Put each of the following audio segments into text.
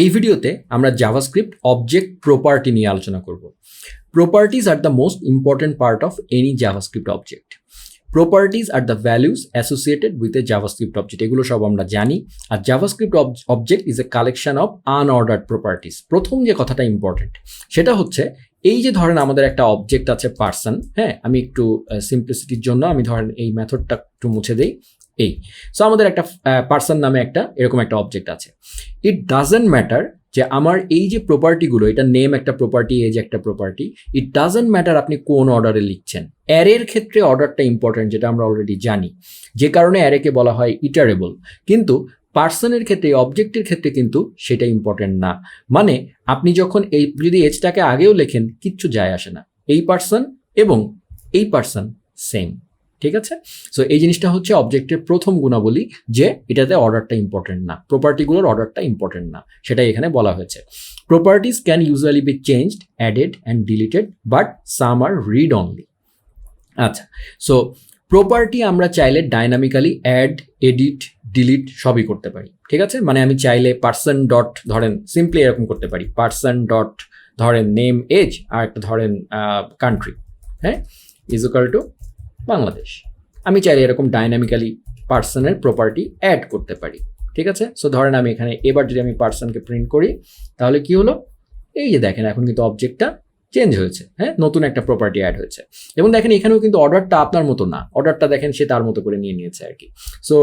এই ভিডিওতে আমরা জাভাস্ক্রিপ্ট অবজেক্ট প্রপার্টি নিয়ে আলোচনা করব। Properties are the most important part of any JavaScript object. Properties are the values associated with a JavaScript object, এগুলো সব আমরা জানি। আর JavaScript object is a collection of unordered properties. প্রথম যে কথাটা ইম্পর্টেন্ট সেটা হচ্ছে, এই যে ধরেন আমাদের একটা অবজেক্ট আছে পার্সন, হ্যাঁ, আমি একটু সিম্পলিসিটির জন্য আমি ধরেন এই মেথডটা একটু মুছে দেই। এই সো আমাদের একটা পার্সন নামে একটা এরকম একটা অবজেক্ট আছে। ইট ডাজন্ট ম্যাটার যে আমার এই যে প্রপার্টিগুলো, এটা নেম একটা প্রপার্টি, এজ একটা প্রপার্টি, ইট ডাজন্ট ম্যাটার আপনি কোন অর্ডারে লিখছেন। অ্যারের ক্ষেত্রে অর্ডারটা ইম্পর্টেন্ট, যেটা আমরা অলরেডি জানি, যে কারণে অ্যারেকে বলা হয় ইটারেবল। কিন্তু পার্সনের ক্ষেত্রে, অবজেক্টের ক্ষেত্রে কিন্তু সেটা ইম্পর্টেন্ট না। মানে আপনি যখন এই যদি এজটাকে আগেও লেখেন কিচ্ছু যায় আসে না, এই পার্সন এবং এই পার্সন সেম। ঠিক আছে, সো এই জিনিসটা হচ্ছে অবজেক্টের প্রথম গুণাবলী, যে এটাতে অর্ডারটা ইম্পর্টেন্ট না, প্রপার্টিগুলোর অর্ডারটা ইম্পর্টেন্ট না, সেটাই এখানে বলা হয়েছে। Properties can usually be changed, added and deleted, but some are read only. আচ্ছা, সো প্রপার্টি আমরা চাইলে ডাইনামিক্যালি অ্যাড, এডিট, ডিলিট সবই করতে পারি। ঠিক আছে, মানে আমি চাইলে পার্সন ডট ধরেন সিম্পলি এরকম করতে পারি, পার্সন ডট ধরেন নেম এজ আর একটা ধরেন কান্ট্রি, হ্যাঁ, ইজ ইকুয়াল টু বাংলাদেশ। আমি চাইলে এরকম ডাইনামিক্যালি পার্সনের প্রপার্টি অ্যাড করতে পারি। ঠিক আছে, সো ধরেন আমি এখানে এবার যদি আমি পার্সনকে প্রিন্ট করি, তাহলে কি হলো, এই যে দেখেন এখন কিন্তু অবজেক্টটা চেঞ্জ হয়েছে, হ্যাঁ, নতুন একটা প্রপার্টি অ্যাড হয়েছে। এবং দেখেন এখানেও কিন্তু অর্ডারটা আপনার মতো না, অর্ডারটা দেখেন সে তার মতো করে নিয়ে নিয়েছে আর কি। সো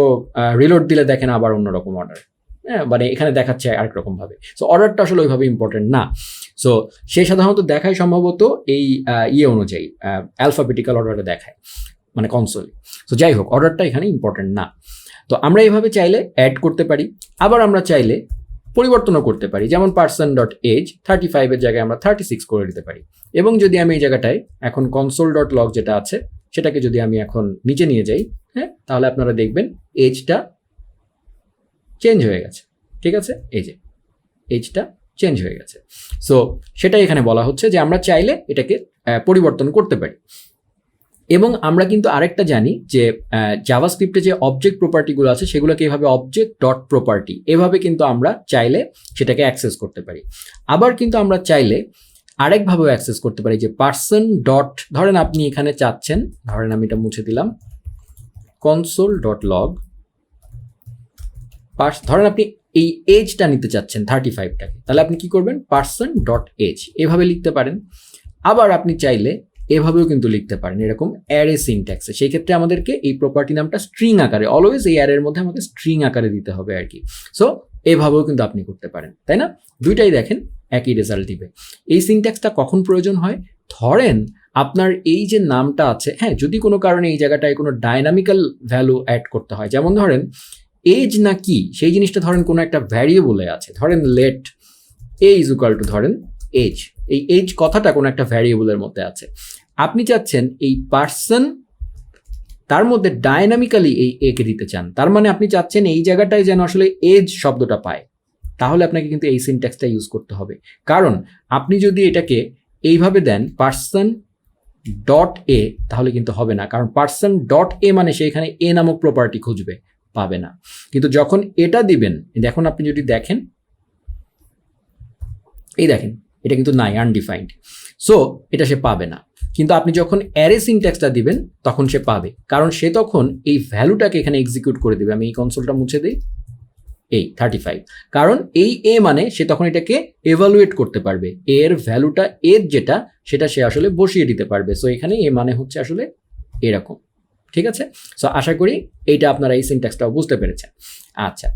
রিলোড দিলে দেখেন আবার অন্যরকম অর্ডার, হ্যাঁ, মানে এখানে দেখাচ্ছে আরেক রকম ভাবে। সো অর্ডারটা আসলে ওইভাবে ইম্পর্টেন্ট না। সো সে সাধারণত দেখায় সম্ভবত এই অনুযায়ী অ্যালফাবেটিক্যাল অর্ডারে দেখায়, মানে কনসোলে। সো যাই হোক, অর্ডারটা এখানে ইম্পর্টেন্ট না। তো আমরা এইভাবে চাইলে অ্যাড করতে পারি, আবার আমরা চাইলে পরিবর্তনও করতে পারি। যেমন পার্সন ডট এজ 35-এর জায়গায় আমরা 36 করে দিতে পারি। এবং যদি আমি এই জায়গাটায় এখন কনসোল ডট লগ যেটা আছে সেটাকে যদি আমি এখন নিচে নিয়ে যাই, হ্যাঁ, তাহলে আপনারা দেখবেন এজটা চেঞ্জ হয়ে গেছে। ঠিক আছে, এই যে এজটা চেঞ্জ হয়ে গেছে। সো সেটাই এখানে বলা হচ্ছে যে আমরা চাইলে এটাকে পরিবর্তন করতে পারি। এবং আমরা কিন্তু আরেকটা জানি যে জাভাস্ক্রিপ্টে যে অবজেক্ট প্রপার্টিগুলো আছে সেগুলোকে এভাবে অবজেক্ট ডট প্রপার্টি এভাবে কিন্তু আমরা চাইলে সেটাকে অ্যাক্সেস করতে পারি। আবার কিন্তু আমরা চাইলে আরেকভাবেও অ্যাক্সেস করতে পারি, যে পার্সন ডট ধরেন আপনি এখানে চাচ্ছেন, ধরেন আমি এটা মুছে দিলাম, কনসোল ডট লগ, ধরেন আপনি এই এজটা নিতে চাচ্ছেন 35টাকে, তাহলে আপনি কি করবেন, পার্সন ডট এজ এভাবে লিখতে পারেন। আবার আপনি চাইলে এভাবেও কিন্তু লিখতে পারেন এরকম অ্যারে সিনট্যাক্সে। সেই ক্ষেত্রে আমাদেরকে এই প্রপার্টি নামটা স্ট্রিং আকারে, অলওয়েজ এই অ্যারের মধ্যে আমাকে স্ট্রিং আকারে দিতে হবে আর কি। সো এভাবেও কিন্তু আপনি করতে পারেন, তাই না? দুইটাই দেখেন একই রেজাল্ট দিবে। এই সিনট্যাক্সটা কখন প্রয়োজন হয়, ধরেন আপনার এই যে নামটা আছে, হ্যাঁ, যদি কোনো কারণে এই জায়গাটায় কোনো ডাইনামিক্যাল ভ্যালু অ্যাড করতে হয়, যেমন ধরেন এজ না কি সেই জিনিসটা ধরেন কোনো একটা ভ্যারিয়েবলে আছে, ধরেন let a is equal to ধরেন এজ, এই এজ কথাটা কোনো একটা ভ্যারিয়েবলের মধ্যে আছে। আপনি চাচ্ছেন এই পার্সন তার মধ্যে ডাইনামিক্যালি এই একে দিতে চান, তার মানে আপনি চাচ্ছেন এই জায়গাটায় যেন আসলে এজ শব্দটা পায়, তাহলে আপনাকে কিন্তু এই সিনট্যাক্সটা ইউজ করতে হবে। কারণ আপনি যদি এটাকে এইভাবে দেন পার্সন ডট এ, তাহলে কিন্তু হবে না, কারণ পার্সন ডট এ মানে সে এখানে এ নামক প্রপার্টি খুঁজবে, পাবে না। কিন্তু যখন এটা দিবেন, এখন আপনি যদি দেখেন, এই দেখেন এটা কিন্তু নাই, আনডিফাইন্ড, সো এটা সে পাবে না। কিন্তু আপনি যখন অ্যারে সিনট্যাক্সটা দিবেন তখন সে পাবে, কারণ সে তখন এই ভ্যালুটাকে এখানে এক্সিকিউট করে দেবে। আমি এই কনসোলটা মুছে দিই, এই 35, কারণ এই এ মানে সে তখন এটাকে এভালুয়েট করতে পারবে, এর ভ্যালুটা এর যেটা সেটা সে আসলে বসিয়ে দিতে পারবে। সো এখানে এ মানে হচ্ছে আসলে এরকম। ঠিক আছে, সো আশা করি এইটা আপনারা এই সিনট্যাক্সটাও বুঝতে পেরেছেন। আচ্ছা,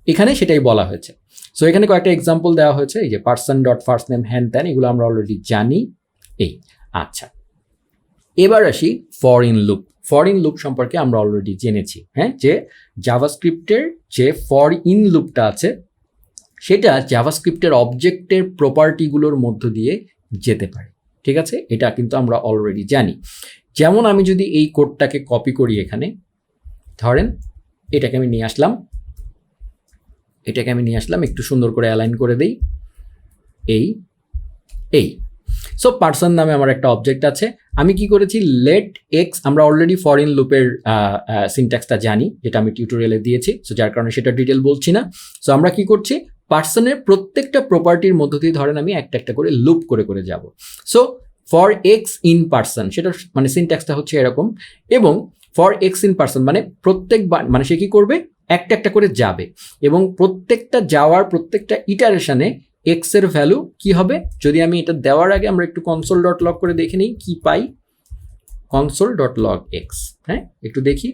এখানে সেটাই বলা হয়েছে। সো এখানে কয়েকটা এক্সাম্পল দেওয়া হয়েছে, এই যে পার্সন ডট ফার্স্ট নেম হ্যান ত্যান, এগুলো আমরা অলরেডি জানি। এই আচ্ছা, এবার আসি ফর ইন লুপ সম্পর্কে আমরা অলরেডি জেনেছি, হ্যাঁ, যে জাভাস্ক্রিপ্টের যে ফর ইন লুপটা আছে সেটা জাভাস্ক্রিপ্টের অবজেক্টের প্রপার্টিগুলোর মধ্য দিয়ে যেতে পারে। ঠিক আছে, এটা কিন্তু আমরা অলরেডি জানি। যেমন আমি যদি এই কোডটাকে কপি করি, এখানে ধরেন এটাকে আমি নিয়ে আসলাম, একটু সুন্দর করে অ্যালাইন করে দেই, এই সো পার্সন নামে আমার একটা অবজেক্ট আছে, আমি কি করেছি, লেট এক্স, আমরা অলরেডি ফর ইন লুপের সিনট্যাক্সটা জানি, যেটা আমি টিউটোরিয়ালে দিয়েছি, সো যার কারণে সেটা ডিটেল বলছি না। সো আমরা কি করছি, পার্সনের প্রত্যেকটা প্রপার্টির মধ্য দিয়ে ধরেন আমি একটা একটা করে লুপ করে করে যাব। So for x in person, সেটা মানে সিনট্যাক্সটা হচ্ছে এরকম, এবং ফর এক্স ইন পার্সন মানে প্রত্যেকবার মানে সে কি করবে, একটা একটা করে যাবে, এবং প্রত্যেকটা যাওয়ার প্রত্যেকটা ইটারেশনে এক্স এর ভ্যালু কি হবে। যদি আমি এটা দেওয়ার আগে আমরা একটু কনসোল ডট লগ করে দেখে নিই কি পাই। কনসোল ডট লগ এক্স, হ্যাঁ একটু দেখি।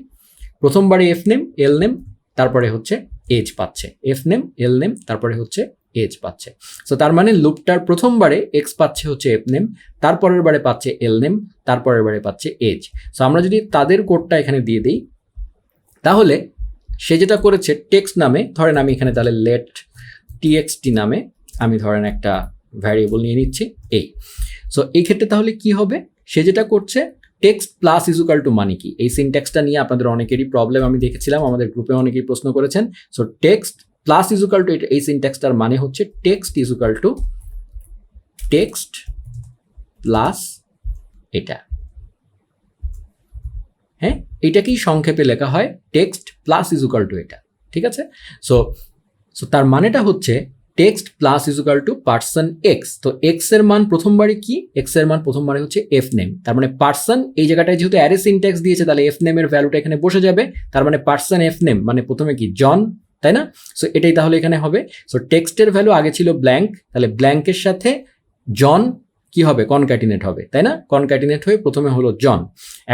প্রথমবারে এফ নেম এল নেম তারপরে হচ্ছে এজ পাচ্ছে, এফ নেম এল নেম তারপরে হচ্ছে এজ পাচ্ছে। সো তার মানে লুপটার প্রথমবারে এক্স পাচ্ছে হচ্ছে এফ নেম, তারপরের বারে পাচ্ছে এল নেম, তারপরের বারে পাচ্ছে এজ। সো আমরা যদি তাদের কোডটা এখানে দিয়ে দিই, তাহলে সে যেটা করেছে টেক্সট নামে, ধরেন আমি এখানে তাহলে লেট টিএক্সটি নামে আমি ধরেন একটা ভ্যারিয়েবল নিয়ে নিচ্ছি এই। সো এই ক্ষেত্রে তাহলে কি হবে, সে যেটা করছে টেক্সট প্লাস ইজুকাল টু মানে কি, এই সিনট্যাক্সটা নিয়ে আপনাদের অনেকেরই প্রবলেম আমি দেখেছিলাম, আমাদের গ্রুপে অনেকেই প্রশ্ন করেছেন। So text plus equal to, এই সিনট্যাক্সটার মানে হচ্ছে text equal to text plus এটা, হ্যাঁ এটাকেই সংক্ষেপে লেখা হয় টেক্সট প্লাস ইজুকাল টু এটা, ঠিক আছে। সো সো তার মানেটা হচ্ছে text plus equal to person x. তো এক্স এর মান প্রথমবারে কি, এক্স এর মান প্রথমবারে হচ্ছে এফ নেম, তার মানে পার্সন এই জায়গাটায় যেহেতু অ্যারে সিনট্যাক্স দিয়েছে তাহলে এফ নেমের ভ্যালুটা এখানে বসে যাবে, তার মানে পার্সন এফ নেম মানে প্রথমে কি জন, তাই না। সো এটাই তাহলে এখানে হবে। সো টেক্সটের ভ্যালু আগে ছিল ব্ল্যাঙ্ক, তাহলে ব্ল্যাঙ্কের সাথে জন কি হবে, কনক্যাটিনেট হবে, তাই না, কনক্যাটিনেট হয়ে প্রথমে হলো জন।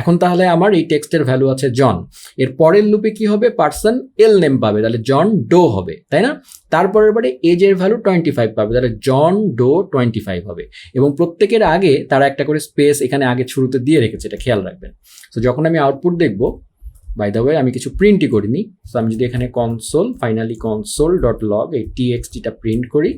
এখন তাহলে আমার এই টেক্সটের ভ্যালু আছে জন, এর পরের লুপে কি হবে, পার্সন এল নেম পাবে, তাহলে জন ডো হবে, তাই না। তারপরের বারে এজের ভ্যালু 25 পাবে, তাহলে জন ডো 25 হবে, এবং প্রত্যেকের আগে তারা একটা করে স্পেস এখানে আগে শুরুতে দিয়ে রেখেছে, এটা খেয়াল রাখবেন। তো যখন আমি আউটপুট দেখবো, বাই দ্য ওয়ে আমি কিছু প্রিন্টই করিনি, সো আমি যদি এখানে console finally console dot log এই টিএক্সটিটা প্রিন্ট করি,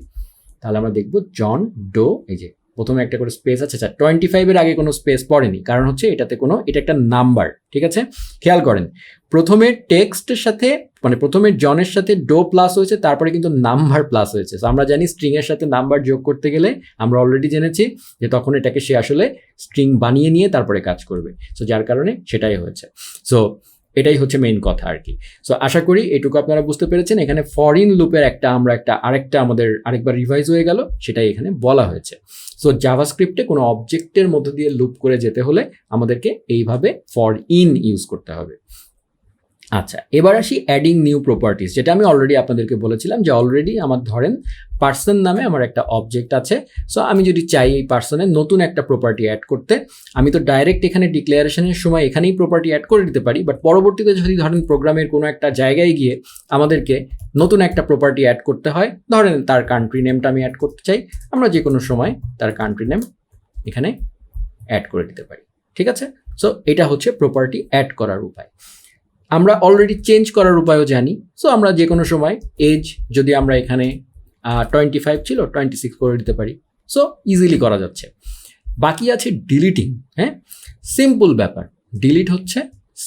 তাহলে আমরা দেখবো জন ডো, এই যে প্রথমে একটা করে স্পেস আছে, 25-এর আগে কোনো স্পেস পড়েনি, কারণ হচ্ছে এটাতে কোনো, এটা একটা নাম্বার, ঠিক আছে। খেয়াল করেন প্রথমে টেক্সটের সাথে মানে প্রথমে জনের সাথে ডো প্লাস হয়েছে, তারপরে কিন্তু নাম্বার প্লাস হয়েছে। সো আমরা জানি স্ট্রিং এর সাথে নাম্বার যোগ করতে গেলে আমরা অলরেডি জেনেছি যে তখন এটাকে সে আসলে স্ট্রিং বানিয়ে নিয়ে তারপরে কাজ করবে। সো যার কারণে সেটাই হয়েছে। সো এটাই হচ্ছে মেইন কথা আর কি। সো আশা করি এটুকু আপনারা বুঝতে পেরেছেন। এখানে ফরিন লুপের আরেকটা আমাদের আরেকবার রিভাইজ হয়ে গেল, সেটাই এখানে বলা হয়েছে। সো জাভাস্ক্রিপ্টে কোনো অবজেক্টের মধ্য দিয়ে লুপ করে যেতে হলে আমাদেরকে এইভাবে ফর ইন ইউজ করতে হবে। আচ্ছা, এবার আসি অ্যাডিং নিউ প্রপার্টিস, যেটা আমি অলরেডি আপনাদেরকে বলেছিলাম যে অলরেডি আমার ধরেন পার্সন নামে আমার একটা অবজেক্ট আছে। সো আমি যদি চাই এই পার্সনের নতুন একটা প্রপার্টি অ্যাড করতে, আমি তো ডাইরেক্ট এখানে ডিক্লারেশনের সময় এখানেই প্রপার্টি অ্যাড করে দিতে পারি, বাট পরবর্তীতে যদি ধরেন প্রোগ্রামের কোনো একটা জায়গায় গিয়ে আমাদেরকে নতুন একটা প্রপার্টি অ্যাড করতে হয়, ধরেন তার কান্ট্রি নেমটা আমি অ্যাড করতে চাই, আমরা যে কোনো সময় তার কান্ট্রি নেম এখানে অ্যাড করে দিতে পারি, ঠিক আছে। সো এটা হচ্ছে প্রপার্টি অ্যাড করার উপায়। আমরা অলরেডি চেঞ্জ করার উপায়ও জানি। সো আমরা যে কোনো সময় এজ যদি আমরা এখানে 25 ছিল 26 করে দিতে পারি। সো ইজিলি করা যাচ্ছে। বাকি আছে ডিলিটিং, হ্যাঁ সিম্পল ব্যাপার। ডিলিট হচ্ছে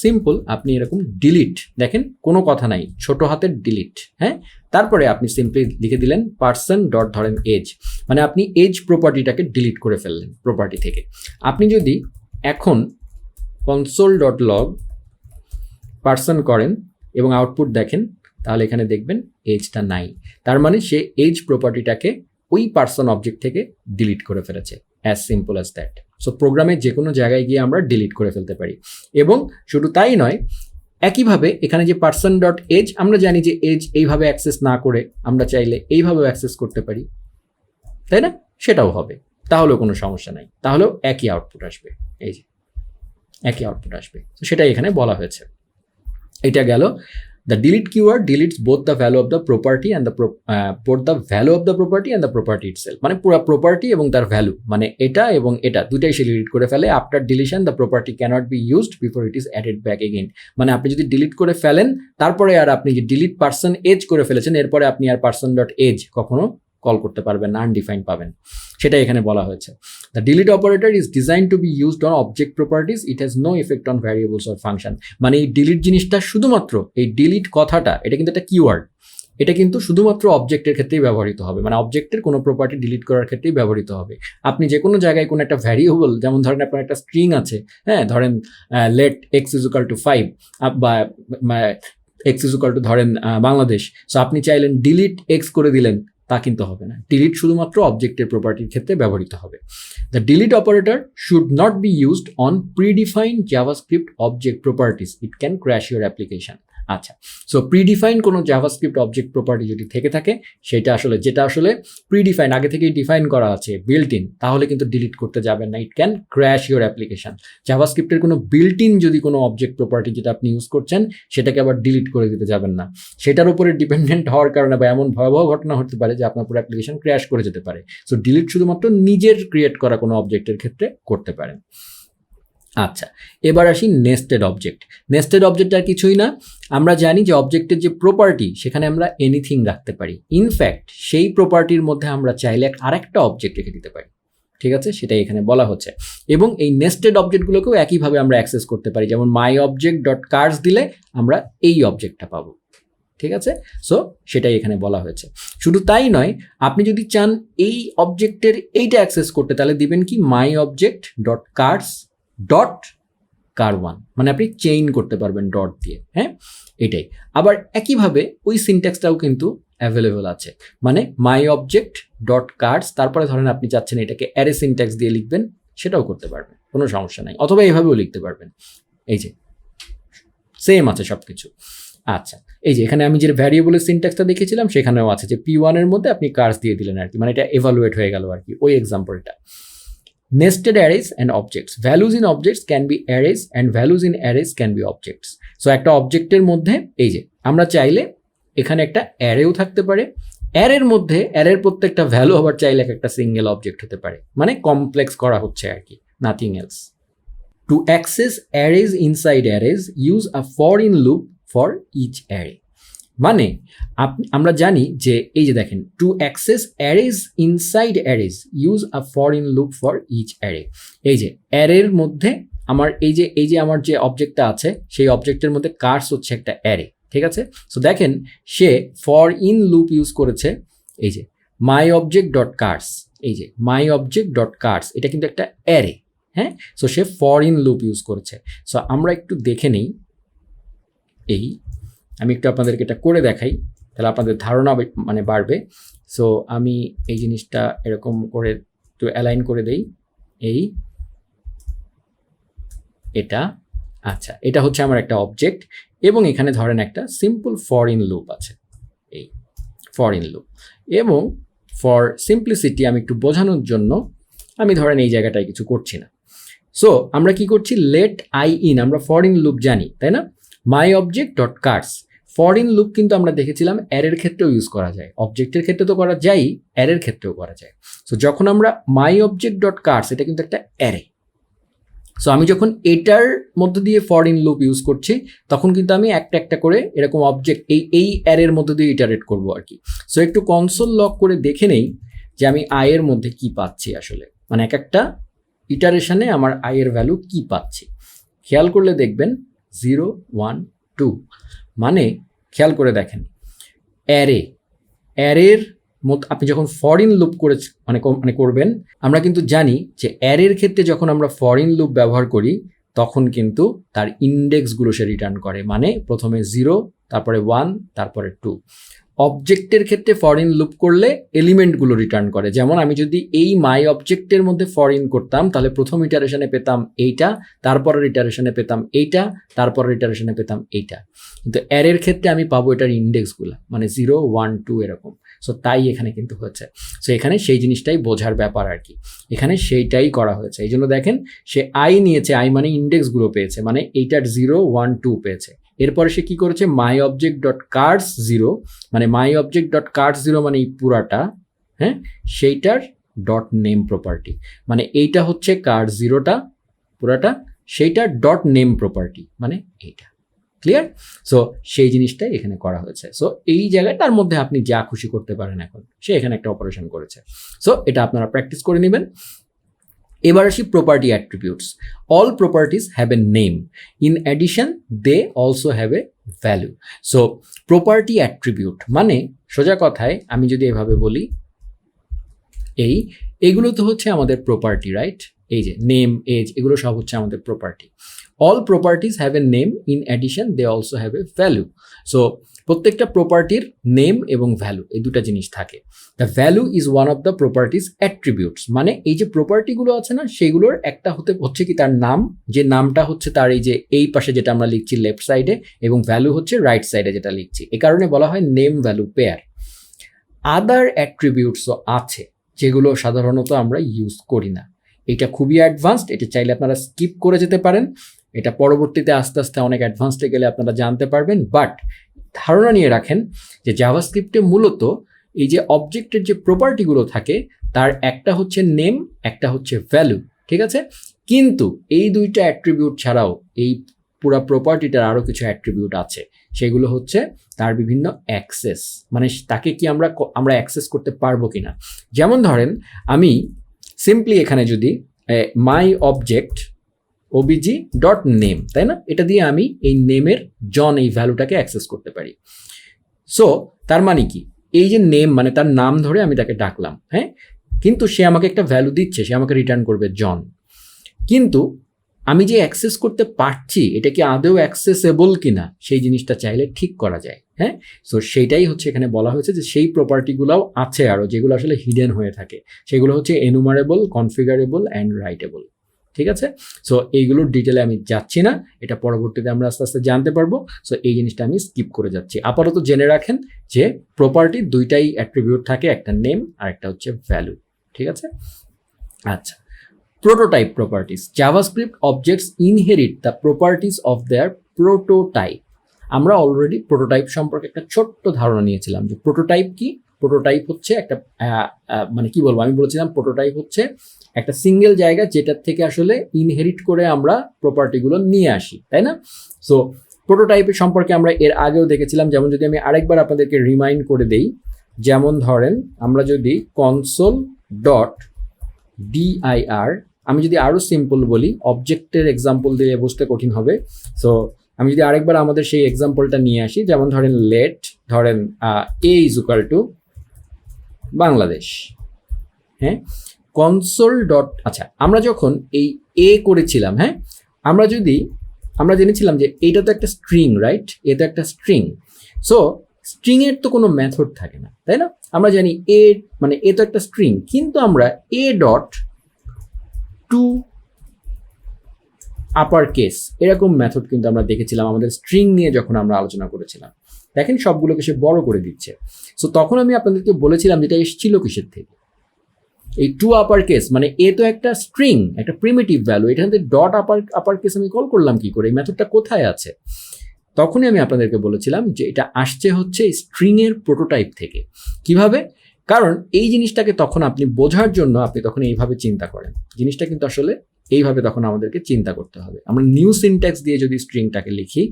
সিম্পল, আপনি এরকম ডিলিট দেখেন কোনো কথা নাই, ছোট হাতের ডিলিট, হ্যাঁ তারপরে আপনি সিম্পলি লিখে দিলেন পার্সন ডট ধরেন এজ, মানে আপনি এজ প্রপার্টিটাকে ডিলিট করে ফেললেন প্রপার্টি থেকে। আপনি যদি এখন কনসোল ডট লগ পার্সন করেন এবং আউটপুট দেখেন, তাহলে এখানে দেখবেন এজটা নাই, তার মানে সে এজ প্রপার্টিটাকে ওই পার্সন অবজেক্ট থেকে ডিলিট করে ফেলেছে। As simple as that. So প্রোগ্রামের যে কোনো জায়গায় গিয়ে আমরা ডিলিট করে ফেলতে পারি। এবং শুধু তাই নয়, একইভাবে এখানে যে পার্সন ডট এজ, আমরা জানি যে এজ এইভাবে অ্যাক্সেস না করে আমরা চাইলে এইভাবেও অ্যাক্সেস করতে পারি, তাই না, সেটাও হবে, তাহলেও কোনো সমস্যা নাই, তাহলেও একই আউটপুট আসবে, এই যে একই আউটপুট আসবে। তো সেটাই এখানে বলা হয়েছে। এটা গেল the delete keyword deletes both the value of the property and the value of the property and the property itself, মানে পুরো প্রপার্টি এবং তার ভ্যালু, মানে এটা এবং এটা দুটাই সে ডিলিট করে ফেলে। After deletion the property cannot be used before it is added back again, মানে আপনি যদি ডিলিট করে ফেলেন তারপরে আর আপনি যে ডিলিট পার্সন এজ করে ফেলেছেন, এরপরে আপনি আর পার্সন ডট এজ কখনো কল করতে পারবেন না, আনডিফাইন্ড পাবেন, সেটাই এখানে বলা হয়েছে। The delete operator is design to be used on object properties, it has no effect on variables or function, মানে এই ডিলিট জিনিসটা শুধুমাত্র এই ডিলিট কথাটা, এটা কিন্তু একটা কিওয়ার্ড, এটা কিন্তু শুধুমাত্র অবজেক্টের ক্ষেত্রেই ব্যবহৃত হবে, মানে অবজেক্টের কোনো প্রপার্টি ডিলিট করার ক্ষেত্রেই ব্যবহৃত হবে। আপনি যে কোনো জায়গায় কোনো একটা ভ্যারিয়েবল, যেমন ধরেন আপনার একটা স্ট্রিং আছে, হ্যাঁ ধরেন let x is equal to 5, বা এক্স ইজ ইকুয়াল টু ধরেন বাংলাদেশ, সো আপনি চাইলেন ডিলিট এক্স করে দিলেন, তা কিন্তু হবে না। ডিলিট শুধুমাত্র অবজেক্টের প্রপার্টির ক্ষেত্রে ব্যবহৃত হবে। The delete operator should not be used on predefined JavaScript object properties, it can crash your application. আচ্ছা, সো প্রিডিফাইন কোনো জাভাস্ক্রিপ্ট অবজেক্ট প্রপার্টি যদি থেকে থাকে, সেটা আসলে যেটা আসলে প্রিডিফাইন আগে থেকেই ডিফাইন করা আছে বিল্ট ইন, তাহলে কিন্তু ডিলিট করতে যাবেন না, it can crash your application. জাভাস্ক্রিপ্টের কোনো বিল্ট ইন যদি কোনো অবজেক্ট প্রপার্টি যেটা আপনি ইউজ করছেন সেটাকে আবার ডিলিট করে দিতে যাবেন না। সেটার উপরে ডিপেন্ডেন্ট হওয়ার কারণে বা এমন ভয়াবহ ঘটনা হতে পারে যে আপনার পুরো অ্যাপ্লিকেশন ক্র্যাশ করে যেতে পারে। সো ডিলিট শুধুমাত্র নিজের ক্রিয়েট করা কোনো অবজেক্টের ক্ষেত্রে করতে পারেন। আচ্ছা, এবার আসি নেস্টেড অবজেক্ট। নেস্টেড অবজেক্ট আর কিছুই না, আমরা জানি যে অবজেক্টের যে প্রপার্টি সেখানে আমরা এনিথিং রাখতে পারি। ইনফ্যাক্ট সেই প্রপার্টির মধ্যে আমরা চাইলে আরেকটা অবজেক্ট রেখে দিতে পারি, ঠিক আছে, সেটাই এখানে বলা হচ্ছে। এবং এই নেস্টেড অবজেক্টগুলোকেও একইভাবে আমরা অ্যাক্সেস করতে পারি, যেমন মাই অবজেক্ট ডট কার্স দিলে আমরা এই অবজেক্টটা পাবো, ঠিক আছে। সো সেটাই এখানে বলা হয়েছে। শুধু তাই নয়, আপনি যদি চান এই অবজেক্টের এইটা অ্যাক্সেস করতে, তাহলে দিবেন কি my object dot cars dot কার1, মানে আপনি চেইন করতে পারবেন ডট দিয়ে, হ্যাঁ, এটাই। আবার একইভাবে ওই সিনট্যাক্সটাও কিন্তু অ্যাভেলেবল আছে, মানে মাই অবজেক্ট ডট কার্স, তারপরে ধরেন আপনি চাচ্ছেন এটাকে অ্যারে সিনট্যাক্স দিয়ে লিখবেন, সেটাও করতে পারবেন, কোনো সমস্যা নাই। অথবা এইভাবেও লিখতে পারবেন, এই যে সেম আছে সব কিছু। আচ্ছা, এই যে এখানে আমি যে ভ্যারিয়েবলের সিনট্যাক্সটা দেখেছিলাম সেখানেও আছে যে P1 এর মধ্যে আপনি কার্স দিয়ে দিলেন আর কি, মানে এটা এভালুয়েট হয়ে গেল আর কি, ওই এক্সাম্পলটা। Nested arrays and objects. Values in objects can be arrays and values in arrays can be objects. So একটা অবজেক্টের মধ্যে এই যে আমরা চাইলে এখানে একটা অ্যারেও থাকতে পারে, অ্যারের মধ্যে অ্যারের প্রত্যেকটা ভ্যালু আবার চাইলে একটা সিঙ্গেল অবজেক্ট হতে পারে, মানে কমপ্লেক্স করা হচ্ছে আর কি, nothing else. To access arrays inside arrays, use a for in loop for each array. মানে আমরা জানি যে এই যে দেখেন, to access arrays inside arrays use a for in loop for each array. এই যে অ্যারের মধ্যে আমার এই যে আমার যে অবজেক্টটা আছে সেই অবজেক্টের মধ্যে কার্স হচ্ছে একটা অ্যারে, ঠিক আছে। সো দেখেন সে ফর ইন লুপ ইউজ করেছে, এই যে মাই অবজেক্ট ডট কার্স, এই যে মাই অবজেক্ট ডট কার্স, এটা কিন্তু একটা অ্যারে, হ্যাঁ। So say for in loop use করেছে। সো আমরা একটু দেখে নিই, আমি একটু আপনাদেরকে এটা করে দেখাই, তাহলে আপনাদের ধারণা মানে বাড়বে। সো আমি এই জিনিসটা এরকম করে একটু অ্যালাইন করে দেই, এটা আচ্ছা, এটা হচ্ছে আমার একটা অবজেক্ট এবং এখানে ধরেন একটা সিম্পল ফর ইন লুপ আছে, এই ফর ইন লুপ। এবং ফর সিম্পলিসিটি আমি একটু বোঝানোর জন্য আমি ধরেন এই জায়গাটায় কিছু করছি না। সো আমরা কি করছি, লেট আই ইন, আমরা ফর ইন লুপ জানি তাই না, my object dot cars. For in loop কিন্তু আমরা দেখেছিলাম অ্যারের ক্ষেত্রেও ইউজ করা যায়, অবজেক্টের ক্ষেত্রে তো করা যায়, অ্যারের ক্ষেত্রেও করা যায়। সো যখন আমরা মাই অবজেক্ট ডট কার্স, এটা কিন্তু একটা অ্যারে। সো আমি যখন এটার মধ্যে দিয়ে ফর ইন লুপ ইউজ করছি, তখন কিন্তু আমি একটা একটা করে এরকম অবজেক্ট এই অ্যারের মধ্যে দিয়ে ইটারেট করবো আর কি। সো একটু কনসোল লক করে দেখে নেই যে আমি আয়ের মধ্যে কি পাচ্ছি আসলে, মানে এক একটা ইটারেশনে আমার আয়ের ভ্যালু কি পাচ্ছি। খেয়াল করলে দেখবেন 0 1 2, মানে খেয়াল করে দেখেন অ্যারের মধ্যে আপনি যখন ফর ইন লুপ করে মানে করবেন, আমরা কিন্তু জানি যে অ্যারের ক্ষেত্রে যখন আমরা ফর ইন লুপ ব্যবহার করি তখন কিন্তু তার ইন্ডেক্সগুলো সে রিটার্ন করে, মানে প্রথমে 0, তারপরে 1, তারপরে 2। অবজেক্টের ক্ষেত্রে ফর ইন লুপ করলে এলিমেন্টগুলো রিটার্ন করে, যেমন আমি যদি এই মাই অবজেক্টের মধ্যে ফর ইন করতাম তাহলে প্রথম ইটারেশনে পেতাম এইটা, তারপরের ইটারেশনে পেতাম এইটা, তারপরের ইটারেশনে পেতাম এইটা। কিন্তু অ্যারের ক্ষেত্রে আমি পাবো এটার ইন্ডেক্সগুলো, মানে 0 1 2 এরকম। সো তাই এখানে কিন্তু হচ্ছে। সো এখানে সেই জিনিসটাই বোঝার ব্যাপার আর কি, এখানে সেইটাই করা হয়েছে। এই জন্য দেখেন সে আই নিয়েছে, আই মানে ইন্ডেক্সগুলো পেয়েছে, মানে এইটার 0 1 2 পেয়েছে। এরপরে সে কি করেছে, মাই অবজেক্ট ডট কার্স 0, মানে মাই অবজেক্ট ডট কার্স 0 মানে এই পুরাটা, হ্যাঁ, সেইটার ডট নেম প্রপার্টি, মানে এইটা হচ্ছে কার্স 0টা পুরাটা, সেইটার ডট নেম প্রপার্টি মানে এইটা। ক্লিয়ার? সো সেই জিনিসটাই এখানে করা হয়েছে। সো এই জায়গায় তার মধ্যে আপনি যা খুশি করতে পারেন, এখন সে এখানে একটা অপারেশন করেছে। সো এটা আপনারা প্র্যাকটিস করে নেবেন। এবার আসি property attributes. All properties have a name, in addition they also have a value. So property attribute মানে সোজা কথায় আমি যদি এভাবে বলি, এইগুলো তো হচ্ছে আমাদের প্রপার্টি, রাইট? এই যে নেম, এজ, এগুলো সব হচ্ছে আমাদের property. All properties have a name, in addition they also have a value. So প্রত্যেকটা প্রপার্টির নেম এবং ভ্যালু এই দুটা জিনিস থাকে। The value is one of the properties attributes, মানে এই যে প্রপার্টিগুলো আছে না, সেগুলোর একটা হচ্ছে কি তার নাম, যে নামটা হচ্ছে তার এই যে এই পাশে যেটা আমরা লিখছি লেফট সাইডে, এবং ভ্যালু হচ্ছে রাইট সাইডে যেটা লিখছি, এ কারণে বলা হয় নেম ভ্যালু পেয়ার। আদার অ্যাট্রিবিউটসও আছে যেগুলো সাধারণত আমরা ইউজ করি না। এটা খুবই অ্যাডভান্সড, এটা চাইলে আপনারা স্কিপ করে যেতে পারেন, এটা পরবর্তীতে আস্তে আস্তে অনেক অ্যাডভান্সডে গেলে আপনারা জানতে পারবেন। বাট ধারণা নিয়ে রাখেন যে জাভাস্ক্রিপ্টে মূলত এই যে অবজেক্টের যে প্রপার্টিগুলো থাকে তার একটা হচ্ছে নেম, একটা হচ্ছে ভ্যালু, ঠিক আছে? কিন্তু এই দুইটা অ্যাট্রিবিউট ছাড়াও এই পুরো প্রপার্টিটার আরও কিছু অ্যাট্রিবিউট আছে, সেগুলো হচ্ছে তার বিভিন্ন অ্যাক্সেস, মানে তাকে কি আমরা অ্যাক্সেস করতে পারবো কিনা। যেমন ধরেন আমি সিম্পলি এখানে যদি মাই অবজেক্ট ওবিজি ডট নেম, তাই না, এটা দিয়ে আমি এই নেমের জন এই ভ্যালুটাকে অ্যাক্সেস করতে পারি। সো তার মানে কি, এই যে নেম মানে তার নাম ধরে আমি তাকে ডাকলাম, হ্যাঁ, কিন্তু সে আমাকে একটা ভ্যালু দিচ্ছে, সে আমাকে রিটার্ন করবে জন। কিন্তু আমি যে অ্যাক্সেস করতে পারছি এটা কি আদৌ অ্যাক্সেসেবল কিনা সেই জিনিসটা চাইলে ঠিক করা যায়, হ্যাঁ। সো সেইটাই হচ্ছে এখানে বলা হয়েছে যে সেই প্রপার্টিগুলোও আছে আরও, যেগুলো আসলে হিডেন হয়ে থাকে, সেগুলো হচ্ছে এনুমারেবল, কনফিগারেবল অ্যান্ড রাইটেবল, ঠিক আছে? সো এইগুলোর ডিটেলে আমি যাচ্ছি না, এটা পরবর্তীতে আমরা আস্তে আস্তে জানতে পারবো। সো এই জিনিসটা আমি স্কিপ করে যাচ্ছি। আপাতত জেনে রাখেন যে প্রপার্টি দুইটাই অ্যাট্রিবিউট থাকে, একটা নেম আর একটা হচ্ছে ভ্যালু, ঠিক আছে? আচ্ছা, prototype properties. JavaScript objects inherit the properties of their prototype. আমরা অলরেডি প্রোটোটাইপ সম্পর্কে একটা ছোট্ট ধারণা নিয়েছিলাম যে প্রোটোটাইপ কি। প্রোটোটাইপ হচ্ছে একটা মানে কি বলবো, আমি বলেছিলাম প্রোটোটাইপ হচ্ছে একটা সিঙ্গেল জায়গা যেটার থেকে আসলে ইনহেরিট করে আমরা প্রপার্টিগুলো নিয়ে আসি, তাই না? সো প্রোটোটাইপের সম্পর্কে আমরা এর আগেও দেখেছিলাম। যেমন যদি আমি আরেকবার আপনাদেরকে রিমাইন্ড করে দেই, যেমন ধরেন আমরা যদি কনসোল ডট dir, আমি যদি আরও সিম্পল বলি, অবজেক্টের এক্সাম্পল দিয়ে বুঝতে কঠিন হবে। সো আমি যদি আরেকবার আমাদের সেই এক্সাম্পলটা নিয়ে আসি, যেমন ধরেন লেট ধরেন এ ইজ ইকুয়াল টু বাংলাদেশ, হ্যাঁ, কনসোল ডট, আচ্ছা আমরা যখন এই এ করেছিলাম, হ্যাঁ, আমরা জেনেছিলাম যে এইটা তো একটা স্ট্রিং, রাইট, এটা একটা স্ট্রিং। সো স্ট্রিংয়ের তো কোনো মেথড থাকে না, তাই না? আমরা জানি এ মানে এ তো একটা স্ট্রিং, কিন্তু আমরা a dot to upper case এরকম মেথড কিন্তু আমরা দেখেছিলাম আমাদের স্ট্রিং নিয়ে যখন আমরা আলোচনা করেছিলাম। দেখেন সবগুলোকে সে বড় করে দিচ্ছে। সো তখন আমি আপনাদেরকে বলেছিলাম যেটা এসেছিল কিসের থেকে, এই টু আপার কেস, মানে এ তো একটা স্ট্রিং, একটা প্রিমিটিভ ভ্যালু, এখান থেকে ডট আপার কেস আমি কল করলাম কি করে, এই মেথডটা কোথায় আছে? তখনই আমি আপনাদেরকে বলেছিলাম যে এটা আসছে হচ্ছে স্ট্রিংয়ের প্রোটোটাইপ থেকে। কিভাবে? কারণ এই জিনিসটাকে তখন আপনি বোঝার জন্য আপনি তখন এইভাবে চিন্তা করেন, জিনিসটা কিন্তু আসলে এইভাবে তখন আমাদেরকে চিন্তা করতে হবে। আমরা নিউ সিনট্যাক্স দিয়ে যদি স্ট্রিংটাকে লিখি,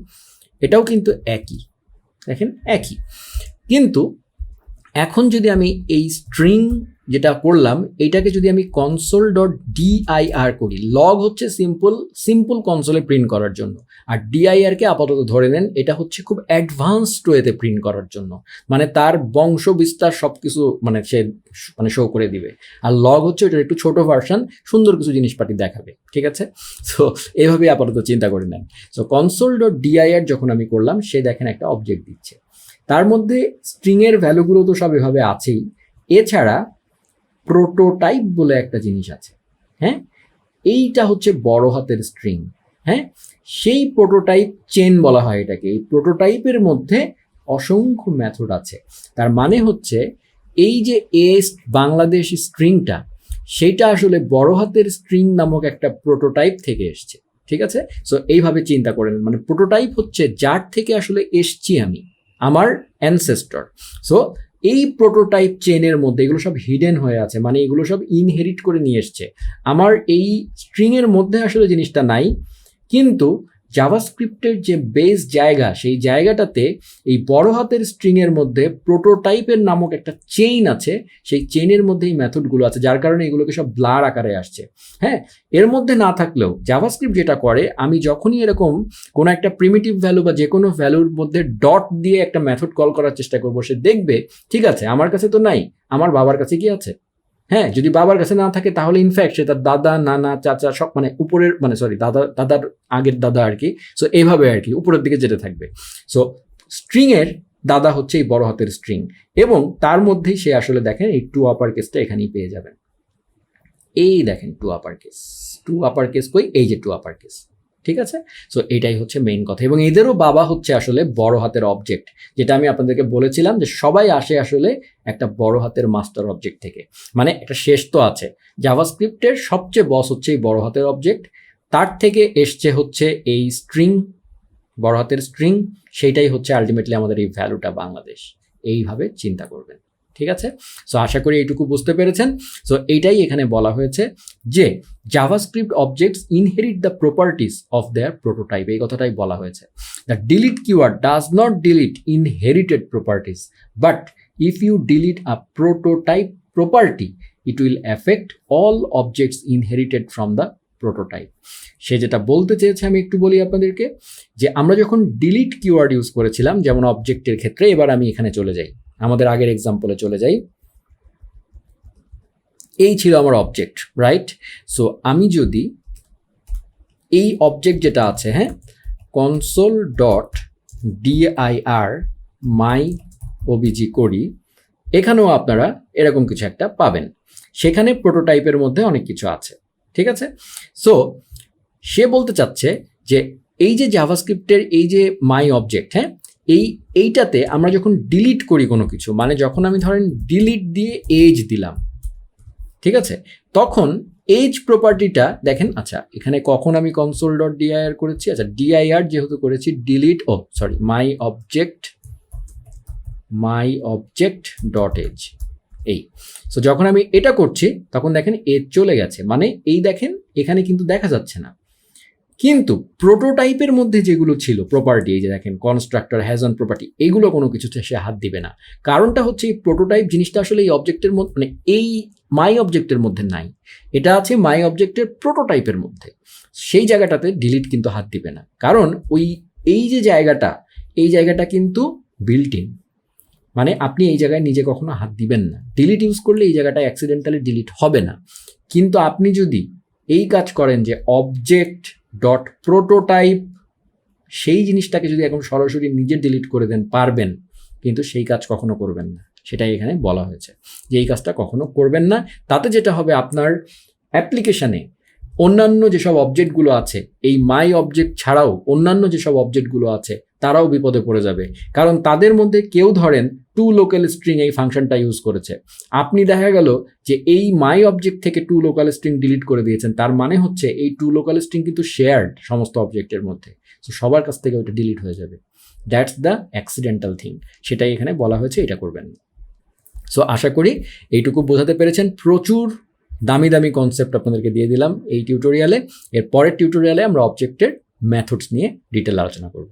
এটাও কিন্তু একই, দেখেন একই। কিন্তু এখন যদি আমি এই স্ট্রিং যেটা করলাম এইটাকে যদি আমি কনসোল ডট dir করি, লগ হচ্ছে সিম্পল কনসোলে প্রিন্ট করার জন্য, আর dir-কে আপাতত ধরে নেন এটা হচ্ছে খুব অ্যাডভান্সড ওয়েতে প্রিন্ট করার জন্য, মানে তার বংশ বিস্তার সব কিছু মানে সে মানে শো করে দিবে। আর লগ হচ্ছে ওটার একটু ছোট ভার্সন, সুন্দর কিছু জিনিসপাতি দেখাবে, ঠিক আছে? সো এইভাবেই আপাতত চিন্তা করে নেন। সো কনসোল ডট dir যখন আমি করলাম, সে দেখেন একটা অবজেক্ট দিচ্ছে, তার মধ্যে স্ট্রিংয়ের ভ্যালুগুলো তো সব এভাবে আছেই, এছাড়া প্রোটোটাইপ বলে একটা জিনিস আছে, হ্যাঁ, এইটা হচ্ছে বড় হাতের স্ট্রিং, হ্যাঁ, সেই প্রোটোটাইপ চেন বলা হয় এটাকে। এই প্রোটোটাইপের মধ্যে অসংখ্য মেথড আছে। তার মানে হচ্ছে এই যে বাংলাদেশ স্ট্রিংটা, সেইটা আসলে বড় হাতের স্ট্রিং নামক একটা প্রোটোটাইপ থেকে এসছে, ঠিক আছে? সো এইভাবে চিন্তা করেন, মানে প্রোটোটাইপ হচ্ছে যার থেকে আসলে এসছি আমি, আমার অ্যানসেস্টর। সো এই প্রোটোটাইপ চেনের মধ্যে এগুলো সব হিডেন হয়ে আছে, মানে এগুলো সব ইনহেরিট করে নিয়ে এসছে। আমার এই স্ট্রিংয়ের মধ্যে আসলে জিনিসটা নাই, কিন্তু জাভাস্ক্রিপ্টের যে বেস জায়গা, সেই জায়গাটাতে এই বড় হাতের স্ট্রিংয়ের মধ্যে প্রোটোটাইপের নামক একটা চেইন আছে, সেই চেইনের মধ্যে এই মেথডগুলো আছে, যার কারণে এগুলোকে সব ব্লার আকারে আসছে। হ্যাঁ, এর মধ্যে না থাকলেও জাভাস্ক্রিপ্ট যেটা করে, আমি যখনই এরকম কোনো একটা প্রিমিটিভ ভ্যালু বা যে কোনো ভ্যালুর মধ্যে ডট দিয়ে একটা মেথড কল করার চেষ্টা করবো, সে দেখবে ঠিক আছে আমার কাছে তো নাই, আমার বাবার কাছে কি আছে, হ্যাঁ, যদি বাবার কাছে না থাকে তাহলে ইনফ্যাক্ট সে তার দাদা, নানা, চাচা সব মানে উপরের মানে সরি দাদার আগের দাদা আর কি। সো এইভাবে আর কি উপরের দিকে যেতে থাকবে। সো স্ট্রিংয়ের দাদা হচ্ছে এই বড় হাতের স্ট্রিং, এবং তার মধ্যেই সে আসলে দেখেন এই টু আপার কেসটা এখানেই পেয়ে যাবেন। এই দেখেন টু আপার কেস কই, এই যে টু আপার কেস, ঠিক আছে। সো এটাই হচ্ছে মেইন কথা, এবং এদেরও বাবা হচ্ছে আসলে বড় হাতের অবজেক্ট, যেটা আমি আপনাদেরকে বলেছিলাম যে সবাই আসে আসলে একটা বড় হাতের মাস্টার অবজেক্ট থেকে, মানে একটা শেষ তো আছে। জাভাস্ক্রিপ্টের সবচেয়ে বস হচ্ছে এই বড় হাতের অবজেক্ট, তার থেকে এসছে হচ্ছে এই স্ট্রিং, বড় হাতের স্ট্রিং, সেইটাই হচ্ছে আলটিমেটলি আমাদের এই ভ্যালুটা বাংলাদেশ। এইভাবে চিন্তা করবেন, ঠিক আছে। সো আশা করি এইটুকু বুঝতে পেরেছেন। সো এইটাই এখানে বলা হয়েছে যে JavaScript objects inherit the properties of their prototype, এই কথাটাই বলা হয়েছে। The delete keyword does not delete inherited properties, but if you delete a prototype property it will affect all objects inherited from the prototype. সে যেটা বলতে চেয়েছে আমি একটু বলি আপনাদেরকে, যে আমরা যখন ডিলিট কিওয়ার্ড ইউজ করেছিলাম যেমন অবজেক্টের ক্ষেত্রে, এবার আমি এখানে চলে যাই, আমাদের আগের এক্সাম্পলে চলে যাই। এই ছিল আমার অবজেক্ট, রাইট। সো আমি যদি এই অবজেক্ট যেটা আছে, হ্যাঁ, কনসোল ডট dir মাই ওবিজি করি, এখানেও আপনারা এরকম কিছু একটা পাবেন। সেখানে প্রোটোটাইপের মধ্যে অনেক কিছু আছে, ঠিক আছে। সো সে বলতে চাচ্ছে যে এই যে জাভাস্ক্রিপ্টের এই যে মাই অবজেক্ট, হ্যাঁ, এইটাতে আমরা যখন ডিলিট করি কোনো কিছু, মানে যখন আমি ধরেন ডিলিট দিয়ে এজ দিলাম, ঠিক আছে, তখন এজ প্রপার্টিটা দেখেন, আচ্ছা এখানে কখন আমি কনসোল ডট ডিআইআর করেছি, আচ্ছা ডিআইআর যেহেতু করেছি delete, my object dot age, এই। সো যখন আমি এটা করছি তখন দেখেন এজ চলে গেছে, মানে এই দেখেন এখানে কিন্তু দেখা যাচ্ছে না। কিন্তু প্রোটোটাইপের মধ্যে যেগুলো ছিল প্রপার্টি, এই যে দেখেন কনস্ট্রাক্টর, হ্যাজ অন প্রপার্টি, এইগুলো কোনো কিছুতে সে হাত দিবে না। কারণটা হচ্ছে এই প্রোটোটাইপ জিনিসটা আসলে এই অবজেক্টের মধ্যে, মানে এই মাই অবজেক্টের মধ্যে নাই, এটা আছে মাই অবজেক্টের প্রোটোটাইপের মধ্যে। সেই জায়গাটাতে ডিলিট কিন্তু হাত দিবে না, কারণ এই যে জায়গাটা, এই জায়গাটা কিন্তু বিল্ট ইন, মানে আপনি এই জায়গায় নিজে কখনো হাত দিবেন না। ডিলিট ইউজ করলে এই জায়গাটা অ্যাক্সিডেন্টালি ডিলিট হবে না, কিন্তু আপনি যদি এই কাজ করেন যে অবজেক্ট ডট প্রোটোটাইপ, সেই জিনিসটাকে যদি এখন সরাসরি নিজে ডিলিট করে দেন পারবেন, কিন্তু সেই কাজ কখনো করবেন না। সেটাই এখানে বলা হয়েছে যে এই কাজটা কখনো করবেন না। তাতে যেটা হবে, আপনার অ্যাপ্লিকেশানে অন্যান্য যেসব অবজেক্টগুলো আছে, এই মাই অবজেক্ট ছাড়াও অন্যান্য যেসব অবজেক্টগুলো আছে তারাও বিপদে পড়ে যাবে, কারণ তাদের মধ্যে কেউ ধরেন টু লোকাল স্ট্রিং এই ফাংশনটা ইউজ করেছে, আপনি দেখা গেল যে এই মাই অবজেক্ট থেকে টু লোকাল স্ট্রিং ডিলিট করে দিয়েছেন, তার মানে হচ্ছে এই টু লোকাল স্ট্রিং কিন্তু শেয়ার্ড সমস্ত অবজেক্টের মধ্যে, তো সবার কাছ থেকে ওইটা ডিলিট হয়ে যাবে। দ্যাটস দ্য অ্যাক্সিডেন্টাল থিং, সেটাই এখানে বলা হয়েছে, এটা করবেন না। সো আশা করি এইটুকু বোঝাতে পেরেছেন। প্রচুর দামি দামি কনসেপ্ট আপনাদেরকে দিয়ে দিলাম এই টিউটোরিয়ালে। এর পরের টিউটোরিয়ালে আমরা অবজেক্টের মেথডস নিয়ে ডিটেল আলোচনা করব।